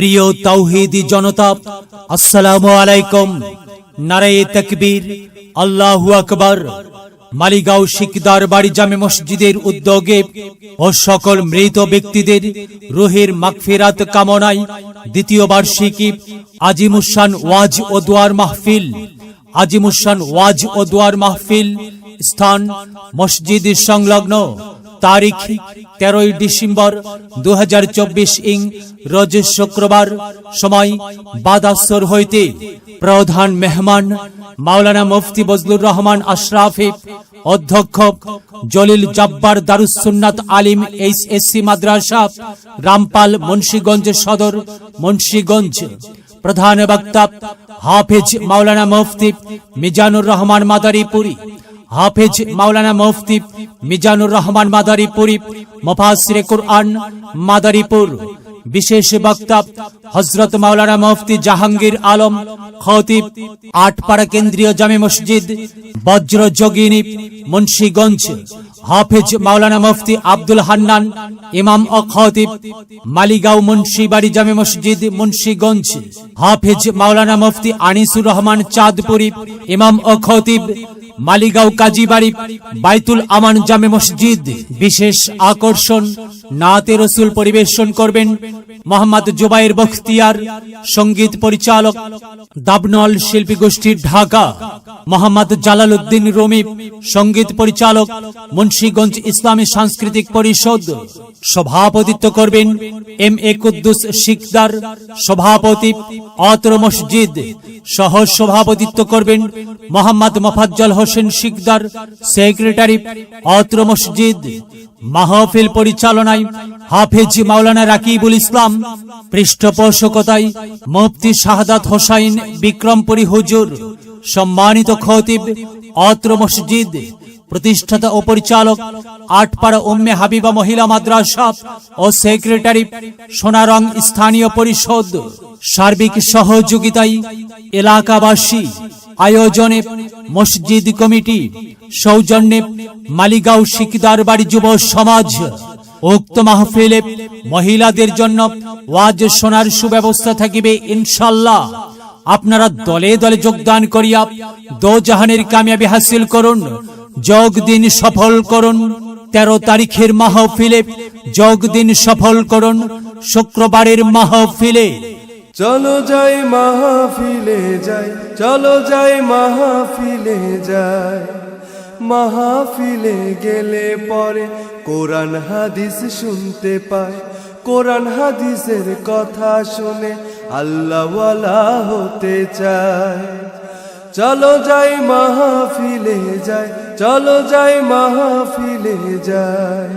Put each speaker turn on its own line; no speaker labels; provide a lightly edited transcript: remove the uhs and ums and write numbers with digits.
প্রিয় তাওহীদি জনতা, আসসালামু আলাইকুম। নারায়ে তাকবীর, আল্লাহু আকবার। মালিগাঁও শিকদার বাড়ি জামে মসজিদের উদ্যোগে ও সকল মৃত ব্যক্তিদের রুহের মাগফিরাত কামনায় দ্বিতীয় বার্ষিকী আজিমুসান ওয়াজ ও দোয়ার মাহফিল। আজিমুসান ওয়াজ ও দোয়ার মাহফিল স্থান মসজিদ সংলগ্ন। তারিখ 13 ডিসেম্বর 2024 রোজ শুক্রবার। সময় বাদ আসর হইতে। প্রধান মেহমান মাওলানা মুফতি বজলুর রহমান আশরাফি, অধ্যক্ষ জলিল জব্বার, দারুস সুন্নাত আলিম এইচএসসি মাদ্রাসা, রামপাল, মুন্সিগঞ্জ সদর, মুন্সিগঞ্জ। প্রধান বক্তা হাফেজ মাওলানা মুফতি মিজানুর রহমান মাদারীপুরী, হাফেজ মাওলানা মুফতি মিজানুর রহমান মাদারীপুরী, মুফাসসিরে কুরআন, মাদারীপুর। বিশেষ বক্তা হযরত মাওলানা মুফতি জাহাঙ্গীর আলম, খতিব, আটপাড়া কেন্দ্রীয় জামে মসজিদ, বজ্রযোগিনী, মুন্সিগঞ্জ। হাফেজ মাওলানা মুফতি আব্দুল হান্নান, ইমাম ও খতিব, মালিগাঁও মুন্সিবাড়ি জামে মসজিদ, মুন্সিগঞ্জ। হাফেজ মাওলানা মুফতি আনিসুর রহমান চাঁদপুরী, ইমাম ও খতিব, মালিগাঁও কাজীবাড়ি, বাইতুল আমান জামে মসজিদ। বিশেষ আকর্ষণ, নাতে রসুল পরিবেশন করবেন মোহাম্মদ জুবাইর বখতিয়ার, সঙ্গীত পরিচালক দাবনল শিল্পী গোষ্ঠী ঢাকা। মোহাম্মদ জালাল উদ্দিন রুমি, সঙ্গীত পরিচালক মুন্সিগঞ্জ ইসলামী সাংস্কৃতিক পরিষদ। সভাপতিত্ব করবেন এম এ কুদ্দুস শিকদার, সভাপতি অত্র মসজিদ। সহ সভাপতিত্ব করবেন মোহাম্মদ মোফাজ্জল হোসেন শিকদার, সেক্রেটারি অত্র মসজিদ। মাহফিল পরিচালনায় হাফেজ মাওলানা রাকিবুল ইসলাম, পৃষ্ঠপোষকতায় মুফতি শাহাদাত হোসাইন বিক্রমপুরী হুজুর। সম্মানিত খতিব অত্র মসজিদ। প্রতিষ্ঠাতা ও পরিচালক আটপাড়া উম্মে হাবিবা মহিলা মাদ্রাসা ও সেক্রেটারি সোনারং স্থানীয় পরিষদ। সার্বিক সহযোগিতায় এলাকাবাসী। আয়োজনে মসজিদ কমিটি। সৌজন্যে মালিগাঁও শিকদার বাড়ি যুব সমাজ। উক্ত মাহফিলে মহিলাদের জন্য ওয়াজ শোনার সুব্যবস্থা থাকিবে ইনশাআল্লাহ। আপনারা দলে দলে যোগদান করিয়া দোজাহানের কামিয়াবি হাসিল করুন। যোগ দিন সফল করুন। 13 তারিখের মাহফিলে যোগ দিন সফল করুন। শুক্রবারের মাহফিলে
চলো যাই মাহফিলে যাই, চলো যাই মাহফিলে যাই। মাহফিলে গেলে পরে কোরআন হাদিস শুনতে পায়, কোরআন হাদিসের কথা শুনে আল্লাহওয়ালা হতে চায়। চলো যাই মাহফিলে যাই, চলো যাই মাহফিলে যাই।